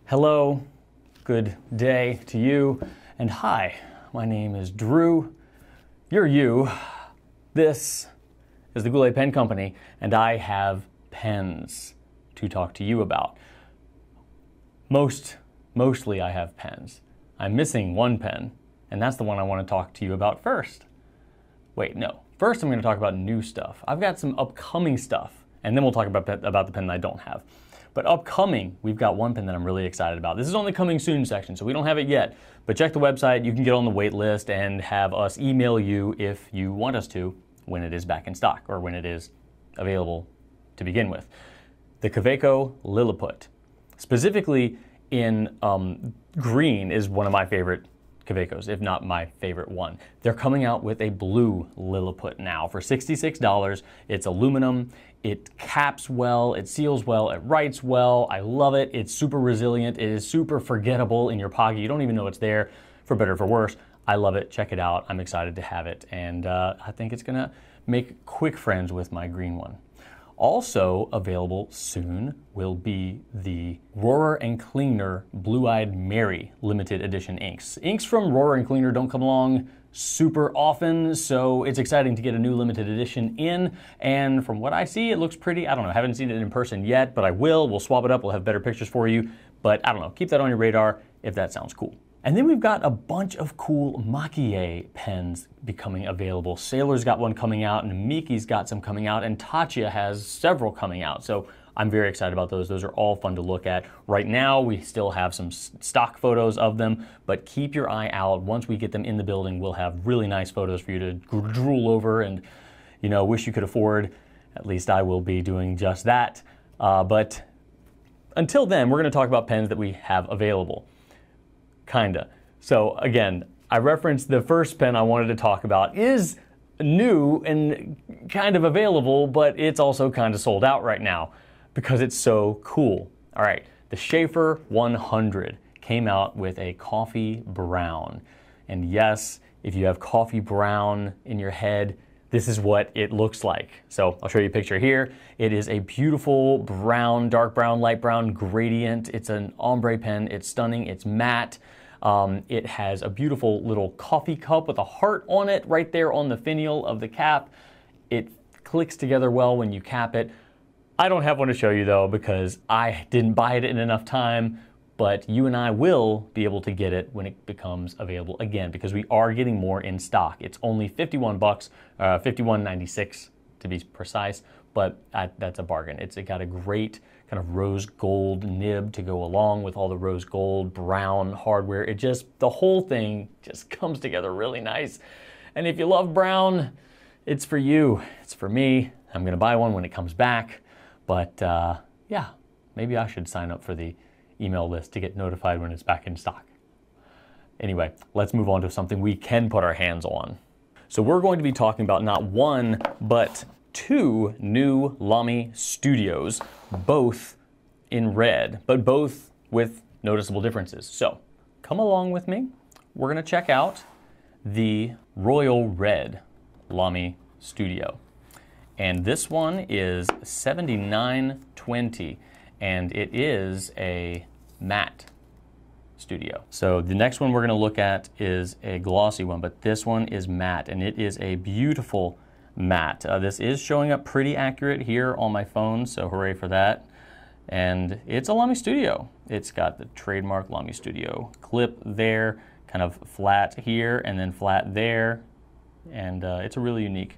Hello, good day to you, and hi, my name is Drew. You're you. This is the Goulet Pen Company, and I have pens to talk to you about. Mostly I have pens. I'm missing one pen, and that's the one I want to talk to you about first. Wait, no. First I'm going to talk about new stuff. I've got some upcoming stuff, and then we'll talk about the pen that I don't have. But upcoming, we've got one pen that I'm really excited about. This is on the coming soon section, so we don't have it yet. But check the website, you can get on the wait list and have us email you if you want us to when it is back in stock or when it is available to begin with. The Kaweco Lilliput, specifically in green, is one of my favorite Kawecos, if not my favorite one. They're coming out with a blue Lilliput now for $66. It's aluminum, it caps well, it seals well, it writes well. I love it. It's super resilient. It is super forgettable in your pocket. You don't even know it's there, for better or for worse. I love it. Check it out. I'm excited to have it. And I think it's gonna make quick friends with my green one. Also available soon will be the Rohrer & Klingner Blue-Eyed Mary limited edition inks. Inks from Rohrer & Klingner don't come along super often, so it's exciting to get a new limited edition in. And from what I see, it looks pretty. I don't know, I haven't seen it in person yet, but I will. We'll swap it up. We'll have better pictures for you. But I don't know, keep that on your radar if that sounds cool. And then we've got a bunch of cool Maki-e pens becoming available. Sailor's got one coming out, and Miki's got some coming out, and Tatcha has several coming out. So I'm very excited about those. Those are all fun to look at. Right now, we still have some stock photos of them, but keep your eye out. Once we get them in the building, we'll have really nice photos for you to drool over and, you know, wish you could afford. At least I will be doing just that. But until then, we're gonna talk about pens that we have available. Kinda. So again, I referenced the first pen I wanted to talk about is new and kind of available, but it's also kind of sold out right now because it's so cool. All right, the Sheaffer 100 came out with a coffee brown. And yes, if you have coffee brown in your head, this is what it looks like. So I'll show you a picture here. It is a beautiful brown, dark brown, light brown gradient. It's an ombre pen. It's stunning. It's matte. It has a beautiful little coffee cup with a heart on it right there on the finial of the cap. It clicks together well when you cap it. I don't have one to show you though because I didn't buy it in enough time, but you and I will be able to get it when it becomes available again because we are getting more in stock. It's only 51 bucks, $51.96 to be precise, but that's a bargain. It got a great kind of rose gold nib to go along with all the rose gold brown hardware. It just, the whole thing just comes together really nice. And if you love brown, it's for you. It's for me. I'm gonna buy one when it comes back. But yeah, maybe I should sign up for the email list to get notified when it's back in stock. Anyway, let's move on to something we can put our hands on. So we're going to be talking about not one, but two new LAMY studios, both in red, but both with noticeable differences. So come along with me. We're gonna check out the Royal Red LAMY studio. And this one is $79.20, and it is a matte studio. So the next one we're gonna look at is a glossy one, but this one is matte, and it is a beautiful matte. This is showing up pretty accurate here on my phone, so hooray for that. And it's a LAMY studio. It's got the trademark LAMY studio clip there, kind of flat here, and then flat there. And it's a really unique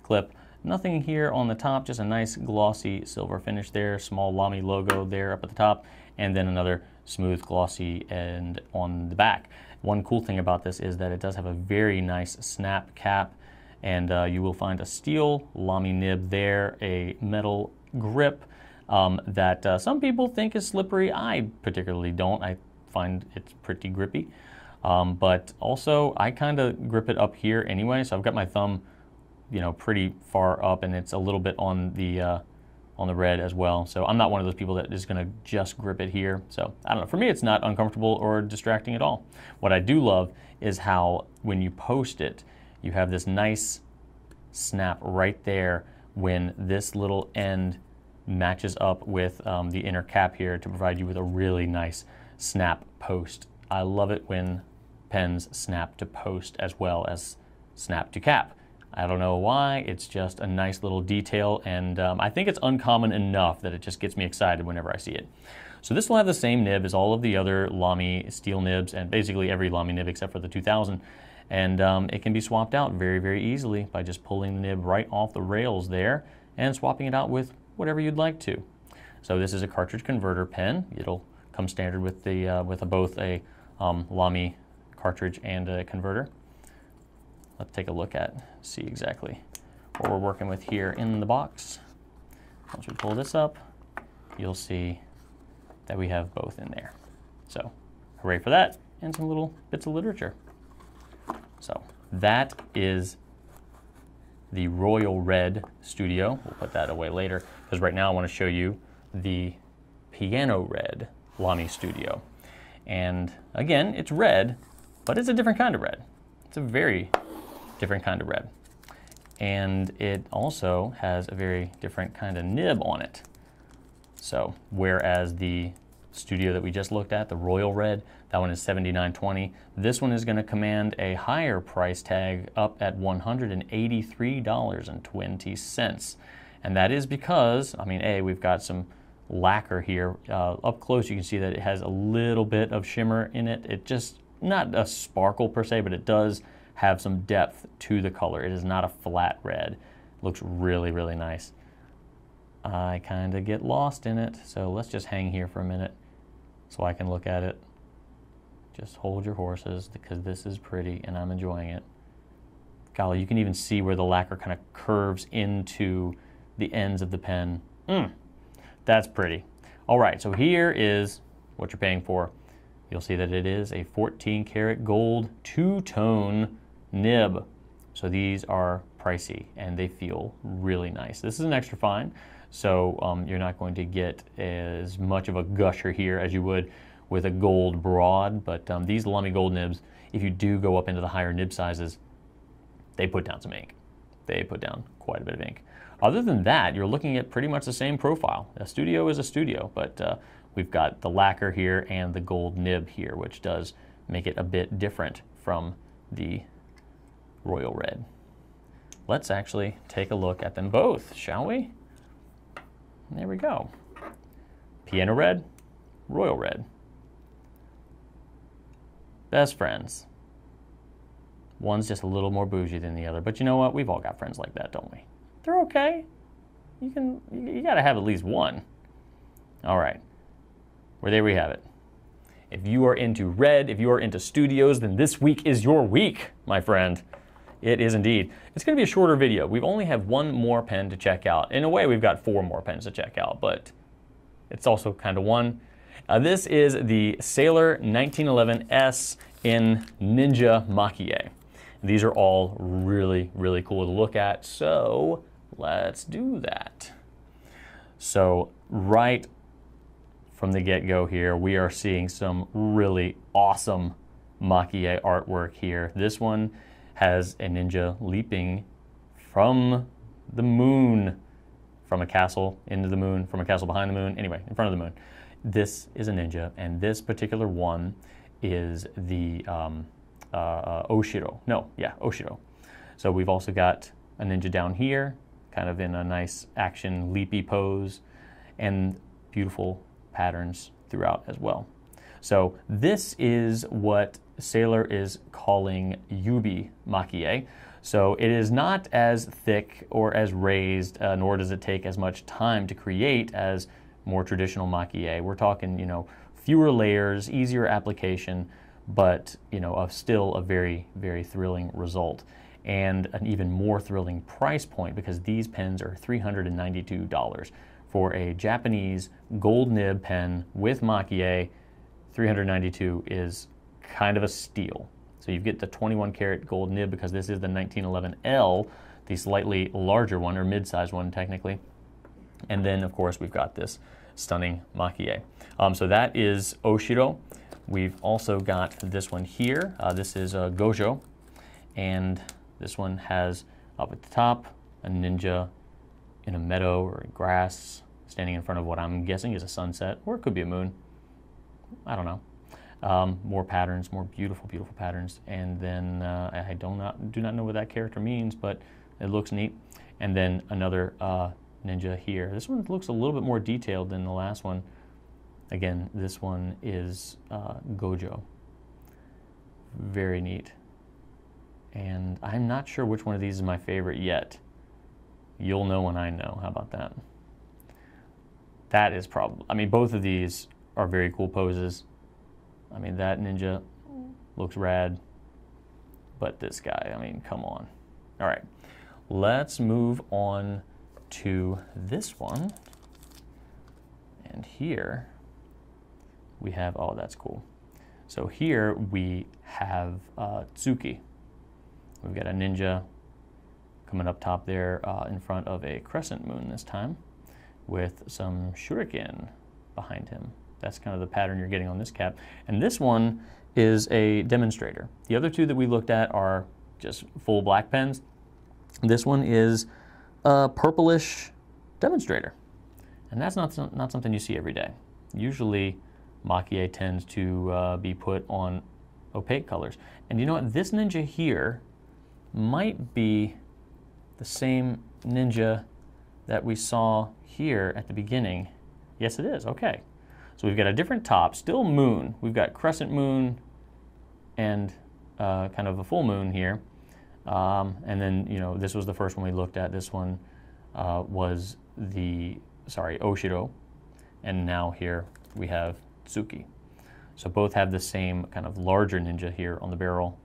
clip. Nothing here on the top, just a nice glossy silver finish there, small LAMY logo there up at the top, and then another smooth glossy end on the back. One cool thing about this is that it does have a very nice snap cap, and you will find a steel LAMY nib there, a metal grip that some people think is slippery. I particularly don't. I find it's pretty grippy. But also, I kind of grip it up here anyway, so I've got my thumb, you know, pretty far up, and it's a little bit on the red as well. So I'm not one of those people that is gonna just grip it here. So I don't know, for me it's not uncomfortable or distracting at all. What I do love is how when you post it, you have this nice snap right there when this little end matches up with the inner cap here to provide you with a really nice snap post. I love it when pens snap to post as well as snap to cap. I don't know why, it's just a nice little detail, and I think it's uncommon enough that it just gets me excited whenever I see it. So this will have the same nib as all of the other LAMY steel nibs, and basically every LAMY nib except for the 2000, and it can be swapped out very, very easily by just pulling the nib right off the rails there and swapping it out with whatever you'd like to. So this is a cartridge converter pen. It'll come standard with the both a LAMY cartridge and a converter. Let's take a look see exactly what we're working with here in the box. Once we pull this up, you'll see that we have both in there. So hooray for that, and some little bits of literature. So that is the Royal Red Studio. We'll put that away later, because right now I want to show you the Piano Red LAMY Studio. And again, it's red, but it's a different kind of red. It's a very different kind of red. And it also has a very different kind of nib on it. So whereas the Studio that we just looked at, the Royal Red, that one is $79.20. This one is going to command a higher price tag up at $183.20. And that is because, I mean, we've got some lacquer here. Up close you can see that it has a little bit of shimmer in it. It just, not a sparkle per se, but it does have some depth to the color. It is not a flat red. It looks really, really nice. I kind of get lost in it, so let's just hang here for a minute so I can look at it. Just hold your horses, because this is pretty and I'm enjoying it. Golly, you can even see where the lacquer kind of curves into the ends of the pen. That's pretty. All right, so here is what you're paying for. You'll see that it is a 14 karat gold two-tone nib. So these are pricey and they feel really nice. This is an extra fine, so you're not going to get as much of a gusher here as you would with a gold broad, but these LAMY gold nibs, if you do go up into the higher nib sizes, they put down some ink. They put down quite a bit of ink. Other than that, you're looking at pretty much the same profile. A Studio is a Studio, but we've got the lacquer here and the gold nib here, which does make it a bit different from the Royal Red. Let's actually take a look at them both, shall we? There we go. Piano Red, Royal Red. Best friends. One's just a little more bougie than the other, but you know what? We've all got friends like that, don't we? They're okay. You gotta have at least one. All right. Well, there we have it. If you are into red, if you are into Studios, then this week is your week, my friend. It is indeed. It's going to be a shorter video. We only have one more pen to check out. In a way, we've got 4 more pens to check out, but it's also kind of one. This is the Sailor 1911S in Ninja Maki-e. These are all really, really cool to look at, so let's do that. So right from the get-go here, we are seeing some really awesome Maki-e artwork here. This one has a ninja leaping from the moon, from a castle into the moon, from a castle behind the moon, anyway, in front of the moon. This is a ninja, and this particular one is the Oshiro. No, yeah, Oshiro. So we've also got a ninja down here, kind of in a nice action leapy pose, and beautiful patterns throughout as well. So this is what Sailor is calling Yubi Maki-e. So it is not as thick or as raised, nor does it take as much time to create as more traditional Maki-e. We're talking, you know, fewer layers, easier application, but, you know, still a very, very thrilling result. And an even more thrilling price point, because these pens are $392 for a Japanese gold nib pen with Maki-e. $392 is kind of a steal. So you get the 21 karat gold nib, because this is the 1911L, the slightly larger one, or mid-sized one technically. And then of course we've got this stunning Maki-e. So that is Oshiro. We've also got this one here. This is Gojo, and this one has up at the top a ninja in a meadow or grass standing in front of what I'm guessing is a sunset, or it could be a moon. I don't know. More patterns, more beautiful, beautiful patterns. And then I do not know what that character means, but it looks neat. And then another ninja here. This one looks a little bit more detailed than the last one. Again, this one is Gojo. Very neat. And I'm not sure which one of these is my favorite yet. You'll know when I know. How about that? That is probably, I mean, both of these are very cool poses. I mean, that ninja looks rad, but this guy, I mean, come on. All right, let's move on to this one. And here we have, oh, that's cool. So here we have Tsuki. We've got a ninja coming up top there in front of a crescent moon this time with some shuriken behind him. That's kind of the pattern you're getting on this cap. And this one is a demonstrator. The other two that we looked at are just full black pens. This one is a purplish demonstrator. And that's not something you see every day. Usually Maki-e tends to be put on opaque colors. And you know what? This ninja here might be the same ninja that we saw here at the beginning. Yes, it is. Okay. So we've got a different top, still moon. We've got crescent moon and kind of a full moon here. And then, you know, this was the first one we looked at. This one was Oshiro. And now here we have Tsuki. So both have the same kind of larger ninja here on the barrel,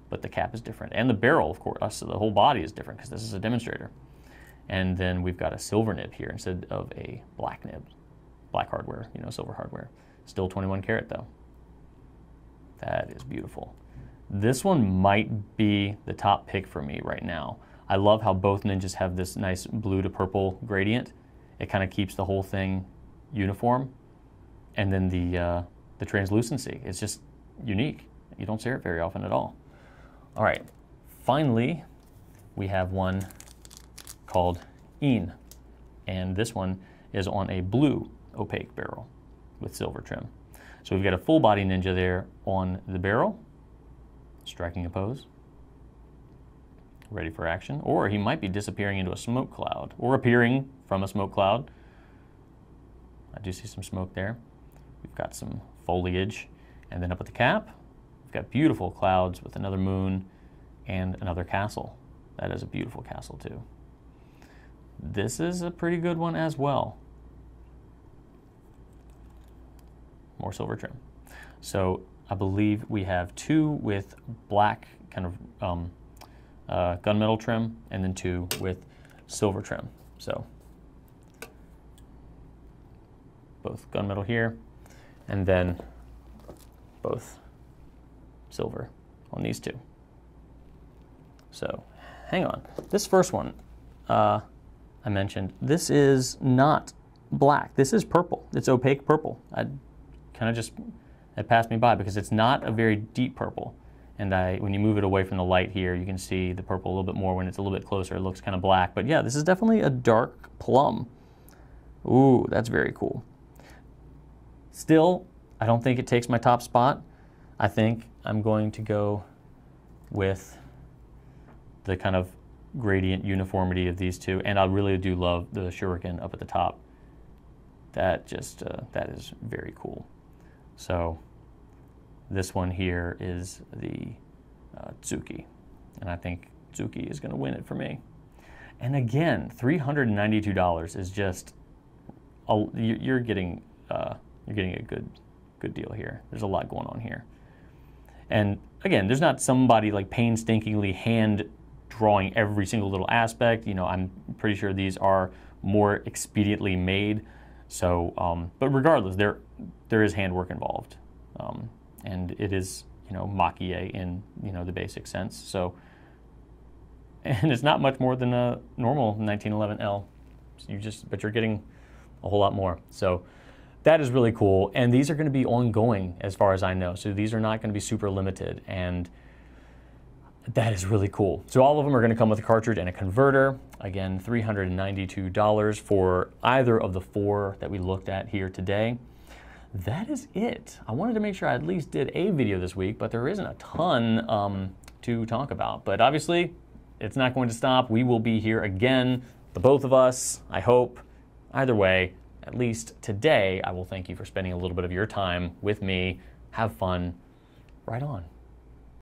but the cap is different. And the barrel, of course, so the whole body is different because this is a demonstrator. And then we've got a silver nib here instead of a black nib. Black hardware, you know, silver hardware. Still 21 karat though. That is beautiful. This one might be the top pick for me right now. I love how both ninjas have this nice blue to purple gradient. It kind of keeps the whole thing uniform. And then the translucency is just unique. You don't see it very often at all. All right, finally, we have one called In. And this one is on a blue opaque barrel with silver trim. So we've got a full body ninja there on the barrel, striking a pose, ready for action. Or he might be disappearing into a smoke cloud or appearing from a smoke cloud. I do see some smoke there. We've got some foliage. And then up at the cap, we've got beautiful clouds with another moon and another castle. That is a beautiful castle too. This is a pretty good one as well. More silver trim. So I believe we have two with black kind of gunmetal trim and then two with silver trim. So both gunmetal here and then both silver on these two. So hang on. This first one I mentioned, this is not black. This is purple. It's opaque purple. It passed me by because it's not a very deep purple. And when you move it away from the light here, you can see the purple a little bit more. When it's a little bit closer, it looks kind of black. But yeah, this is definitely a dark plum. Ooh, that's very cool. Still, I don't think it takes my top spot. I think I'm going to go with the kind of gradient uniformity of these two. And I really do love the shuriken up at the top. That is very cool. So this one here is the Tsuki, and I think Tsuki is going to win it for me. And again, $392 is just you're getting a good deal here. There's a lot going on here, and again, there's not somebody like painstakingly hand drawing every single little aspect. You know, I'm pretty sure these are more expediently made. So, but regardless, there is handwork involved, and it is, you know, Maki-e in, you know, the basic sense. So, and it's not much more than a normal 1911L. But you're getting a whole lot more. So that is really cool. And these are going to be ongoing as far as I know. So these are not going to be super limited. And That is really cool. So all of them are going to come with a cartridge and a converter. Again, $392 for either of the 4 that we looked at here today. That is it. I wanted to make sure I at least did a video this week, but there isn't a ton to talk about. But obviously, it's not going to stop. We will be here again, the both of us, I hope. Either way, at least today, I will thank you for spending a little bit of your time with me. Have fun. Right on.